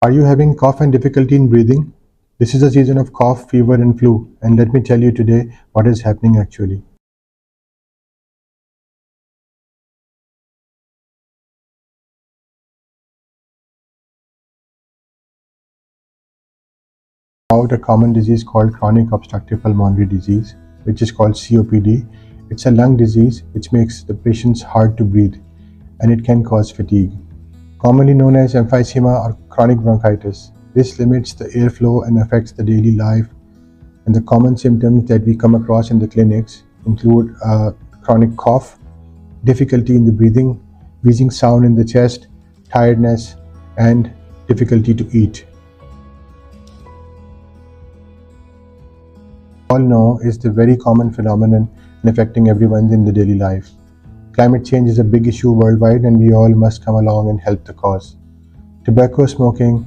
Are you having cough and difficulty in breathing? This is a season of cough, fever, and flu, and let me tell you today what is happening actually. About a common disease called chronic obstructive pulmonary disease, which is called COPD. It's a lung disease which makes the patients hard to breathe, and it can cause fatigue. Commonly known as emphysema or chronic bronchitis, this limits the airflow and affects the daily life. And the common symptoms that we come across in the clinics include chronic cough, difficulty in the breathing, wheezing sound in the chest, tiredness, and difficulty to eat. All know is the very common phenomenon and affecting everyone in the daily life. Climate change is a big issue worldwide, and we all must come along and help the cause. Tobacco smoking,